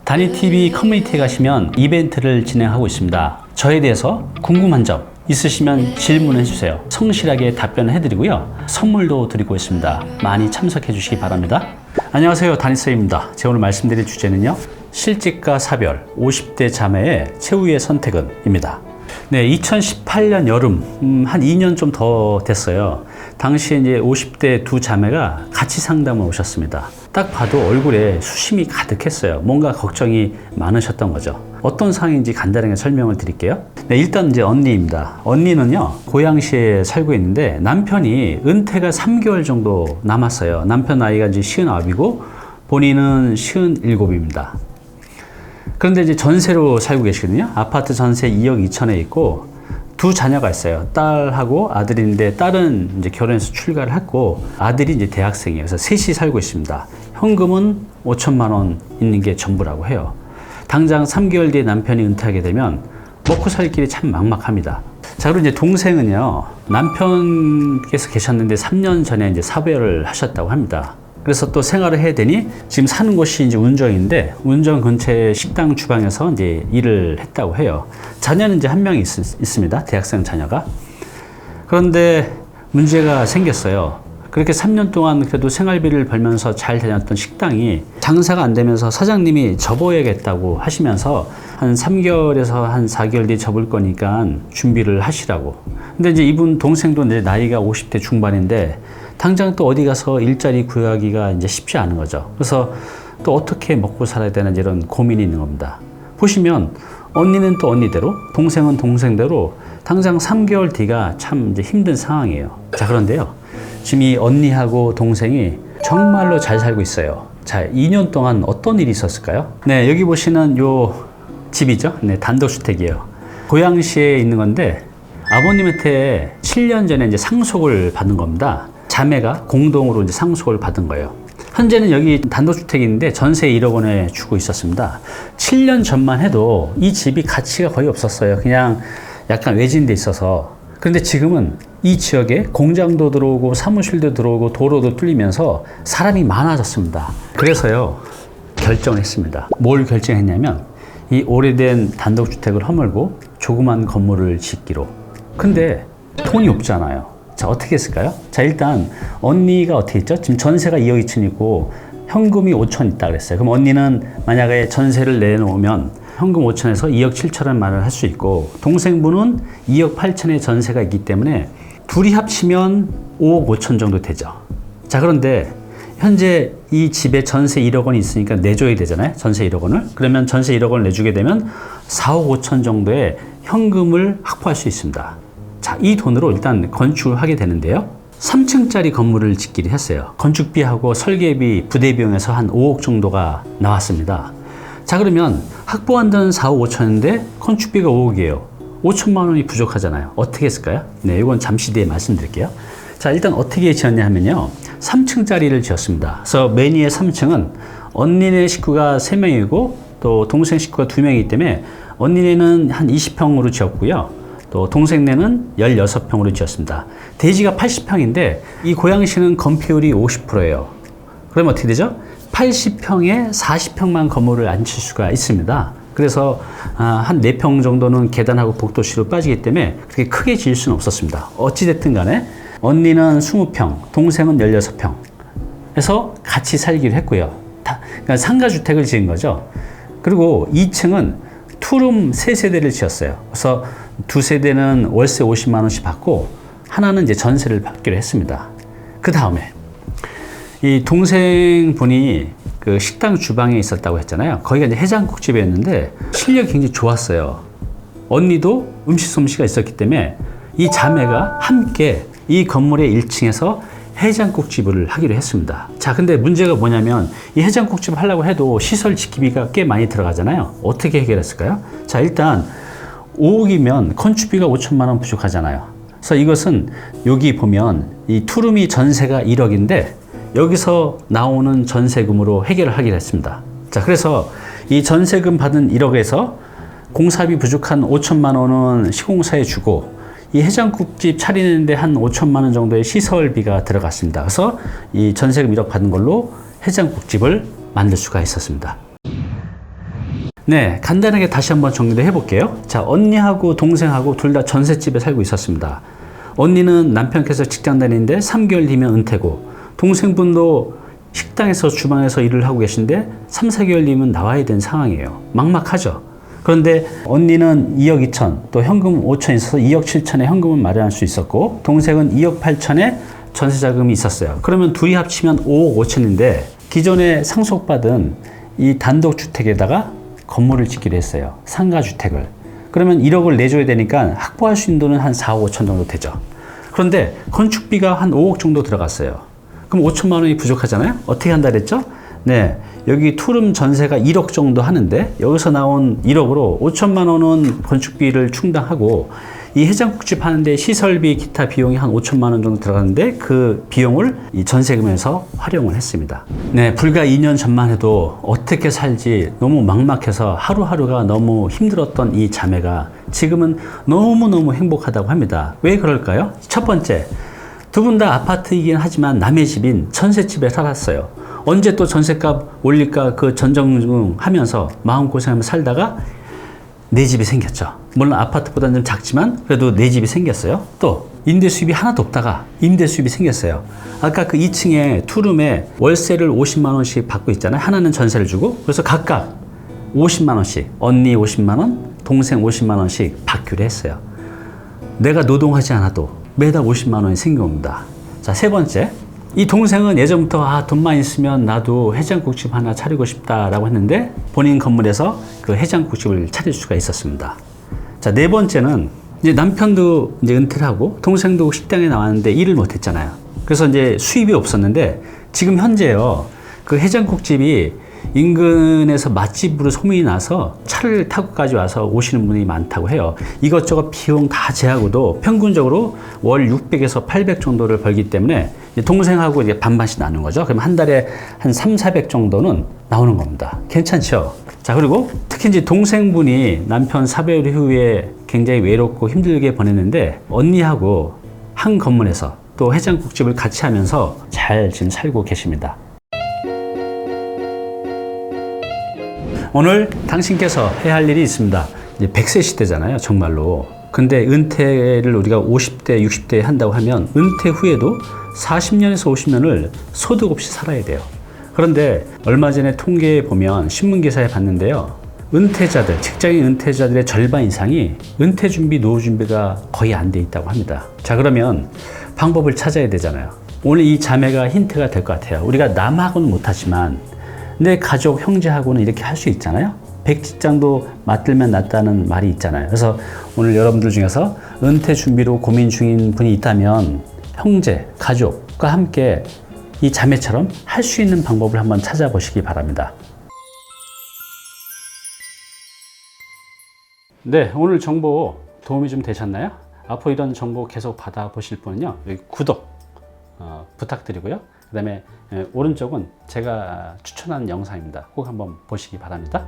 다니TV 커뮤니티에 가시면 이벤트를 진행하고 있습니다. 저에 대해서 궁금한 점 있으시면 질문해 주세요. 성실하게 답변해 드리고요. 선물도 드리고 있습니다. 많이 참석해 주시기 바랍니다. 안녕하세요, 다니쌤입니다. 제가 오늘 말씀드릴 주제는요, 실직과 사별 50대 자매의 최후의 선택은 입니다. 네, 2018년 여름, 한 2년 좀 더 됐어요. 당시에 이제 50대 두 자매가 같이 상담을 오셨습니다. 딱 봐도 얼굴에 수심이 가득했어요. 뭔가 걱정이 많으셨던 거죠. 어떤 상황인지 간단하게 설명을 드릴게요. 네, 일단 이제 언니입니다. 언니는요, 고양시에 살고 있는데 남편이 은퇴가 3개월 정도 남았어요. 남편 나이가 이제 59이고 본인은 57입니다. 그런데 이제 전세로 살고 계시거든요. 아파트 전세 2억 2천에 있고 두 자녀가 있어요. 딸하고 아들인데 딸은 이제 결혼해서 출가를 했고 아들이 이제 대학생이에요. 그래서 셋이 살고 있습니다. 현금은 5천만 원 있는 게 전부라고 해요. 당장 3개월 뒤에 남편이 은퇴하게 되면 먹고 살 길이 참 막막합니다. 자, 그리고 이제 동생은요, 남편께서 계셨는데 3년 전에 이제 사별을 하셨다고 합니다. 그래서 또 생활을 해야 되니 지금 사는 곳이 이제 운정인데 운정 근처의 식당 주방에서 이제 일을 했다고 해요. 자녀는 이제 한 명이 있습니다. 대학생 자녀가. 그런데 문제가 생겼어요. 그렇게 3년 동안 그래도 생활비를 벌면서 잘 다녔던 식당이 장사가 안 되면서 사장님이 접어야겠다고 하시면서 한 3개월에서 한 4개월 뒤에 접을 거니까 준비를 하시라고. 근데 이제 이분 동생도 이제 나이가 50대 중반인데 당장 또 어디 가서 일자리 구하기가 이제 쉽지 않은 거죠. 그래서 또 어떻게 먹고 살아야 되는지 이런 고민이 있는 겁니다. 보시면 언니는 또 언니대로, 동생은 동생대로 당장 3개월 뒤가 참 이제 힘든 상황이에요. 자, 그런데요, 지금 이 언니하고 동생이 정말로 잘 살고 있어요. 자, 2년 동안 어떤 일이 있었을까요? 네, 여기 보시는 요 집이죠. 네, 단독주택이에요. 고양시에 있는 건데 아버님한테 7년 전에 이제 상속을 받은 겁니다. 자매가 공동으로 이제 상속을 받은 거예요. 현재는 여기 단독주택인데 전세 1억 원에 주고 있었습니다. 7년 전만 해도 이 집이 가치가 거의 없었어요. 그냥 약간 외진데 있어서. 그런데 지금은 이 지역에 공장도 들어오고 사무실도 들어오고 도로도 뚫리면서 사람이 많아졌습니다. 그래서요, 결정을 했습니다. 뭘 결정했냐면 이 오래된 단독주택을 허물고 조그만 건물을 짓기로. 근데 돈이 없잖아요. 자, 어떻게 했을까요? 자, 일단 언니가 어떻게 했죠? 지금 전세가 2억 2천이고 현금이 5천 있다 그랬어요. 그럼 언니는 만약에 전세를 내놓으면 현금 5천에서 2억 7천원 말을 할 수 있고 동생분은 2억 8천의 전세가 있기 때문에 둘이 합치면 5억 5천 정도 되죠. 자, 그런데 현재 이 집에 전세 1억 원이 있으니까 내줘야 되잖아요. 전세 1억 원을. 그러면 전세 1억 원을 내주게 되면 4억 5천 정도의 현금을 확보할 수 있습니다. 자, 이 돈으로 일단 건축을 하게 되는데요. 3층짜리 건물을 짓기로 했어요. 건축비하고 설계비, 부대비용에서 한 5억 정도가 나왔습니다. 자, 그러면 확보한 돈은 4억 5천인데 건축비가 5억이에요. 5천만 원이 부족하잖아요. 어떻게 했을까요? 네, 이건 잠시 뒤에 말씀드릴게요. 자, 일단 어떻게 지었냐 하면요, 3층짜리를 지었습니다. 그래서 맨 위에 3층은 언니네 식구가 3명이고 또 동생 식구가 2명이기 때문에 언니네는 한 20평으로 지었고요. 또 동생네는 16평으로 지었습니다. 대지가 80평인데 이 고양시는 건폐율이 50%예요. 그러면 어떻게 되죠? 80평에 40평만 건물을 앉힐 수가 있습니다. 그래서 한 4평 정도는 계단하고 복도시로 빠지기 때문에 그렇게 크게 지을 수는 없었습니다. 어찌됐든 간에 언니는 20평, 동생은 16평 해서 같이 살기로 했고요. 그러니까 상가주택을 지은 거죠. 그리고 2층은 투룸 3세대를 지었어요. 그래서 2세대는 월세 50만 원씩 받고 하나는 이제 전세를 받기로 했습니다. 그 다음에 이 동생분이 그 식당 주방에 있었다고 했잖아요. 거기가 이제 해장국집이었는데 실력이 굉장히 좋았어요. 언니도 음식 솜씨가 있었기 때문에 이 자매가 함께 이 건물의 1층에서 해장국집을 하기로 했습니다. 자, 근데 문제가 뭐냐면 이 해장국집을 하려고 해도 시설 지키비가 꽤 많이 들어가잖아요. 어떻게 해결했을까요? 자, 일단 5억이면 건축비가 5천만 원 부족하잖아요. 그래서 이것은 여기 보면 이 투룸이 전세가 1억인데 여기서 나오는 전세금으로 해결을 하기로 했습니다. 자, 그래서 이 전세금 받은 1억에서 공사비 부족한 5천만 원은 시공사에 주고 이 해장국집 차리는데 한 5천만 원 정도의 시설비가 들어갔습니다. 그래서 이 전세금 1억 받은 걸로 해장국집을 만들 수가 있었습니다. 네, 간단하게 다시 한번 정리를 해볼게요. 자, 언니하고 동생하고 둘 다 전셋집에 살고 있었습니다. 언니는 남편께서 직장 다니는데 3개월 뒤면 은퇴고, 동생분도 식당에서 주방에서 일을 하고 계신데 3, 4개월 뒤면 나와야 되는 상황이에요. 막막하죠. 그런데 언니는 2억 2천, 또 현금 5천 있어서 2억 7천에 현금을 마련할 수 있었고, 동생은 2억 8천에 전세 자금이 있었어요. 그러면 둘이 합치면 5억 5천인데 기존에 상속받은 이 단독주택에다가 건물을 짓기로 했어요. 상가주택을. 그러면 1억을 내줘야 되니까 확보할 수 있는 돈은 한 4억 5천 정도 되죠. 그런데 건축비가 한 5억 정도 들어갔어요. 그럼 5천만 원이 부족하잖아요. 어떻게 한다 그랬죠? 네, 여기 투룸 전세가 1억 정도 하는데 여기서 나온 1억으로 5천만 원은 건축비를 충당하고, 이 해장국집 하는데 시설비 기타 비용이 한 5천만 원 정도 들어가는데 그 비용을 이 전세금에서 활용을 했습니다. 네, 불과 2년 전만 해도 어떻게 살지 너무 막막해서 하루하루가 너무 힘들었던 이 자매가 지금은 너무너무 행복하다고 합니다. 왜 그럴까요? 첫 번째, 두 분 다 아파트이긴 하지만 남의 집인 전셋집에 살았어요. 언제 또 전셋값 올릴까 그 전전긍긍하면서 마음고생하며 살다가 내 집이 생겼죠. 물론 아파트보다는 좀 작지만 그래도 내 집이 생겼어요. 또 임대 수입이 하나도 없다가 임대 수입이 생겼어요. 아까 그 2층에 투룸에 월세를 50만 원씩 받고 있잖아요. 하나는 전세를 주고, 그래서 각각 50만 원씩, 언니 50만 원, 동생 50만 원씩 받기로 했어요. 내가 노동하지 않아도 매달 50만 원이 생긴 겁니다. 자, 세 번째, 이 동생은 예전부터 돈만 있으면 나도 해장국집 하나 차리고 싶다라고 했는데 본인 건물에서 그 해장국집을 차릴 수가 있었습니다. 자, 네 번째는 이제 남편도 이제 은퇴를 하고 동생도 식당에 나왔는데 일을 못 했잖아요. 그래서 이제 수입이 없었는데 지금 현재요, 그 해장국집이 인근에서 맛집으로 소문이 나서 차를 타고까지 와서 오시는 분이 많다고 해요. 이것저것 비용 다 제하고도 평균적으로 월 600에서 800 정도를 벌기 때문에 동생하고 이제 반반씩 나누는 거죠. 그럼 한 달에 한 3, 400 정도는 나오는 겁니다. 괜찮죠? 자, 그리고 특히 이제 동생분이 남편 사별 이후에 굉장히 외롭고 힘들게 보냈는데 언니하고 한 건물에서 또 해장국집을 같이 하면서 잘 지금 살고 계십니다. 오늘 당신께서 해야 할 일이 있습니다. 이제 100세 시대잖아요, 정말로. 근데 은퇴를 우리가 50대, 60대에 한다고 하면 은퇴 후에도 40년에서 50년을 소득 없이 살아야 돼요. 그런데 얼마 전에 통계에 보면 신문기사에 봤는데요, 은퇴자들, 직장인 은퇴자들의 절반 이상이 은퇴 준비, 노후 준비가 거의 안 돼 있다고 합니다. 자, 그러면 방법을 찾아야 되잖아요. 오늘 이 자매가 힌트가 될 것 같아요. 우리가 남하고는 못하지만 내 가족, 형제하고는 이렇게 할 수 있잖아요. 백지장도 맞들면 낫다는 말이 있잖아요. 그래서 오늘 여러분들 중에서 은퇴 준비로 고민 중인 분이 있다면 형제, 가족과 함께 이 자매처럼 할 수 있는 방법을 한번 찾아보시기 바랍니다. 네, 오늘 정보 도움이 좀 되셨나요? 앞으로 이런 정보 계속 받아보실 분은요, 여기 구독 부탁드리고요. 그 다음에 오른쪽은 제가 추천한 영상입니다. 꼭 한번 보시기 바랍니다.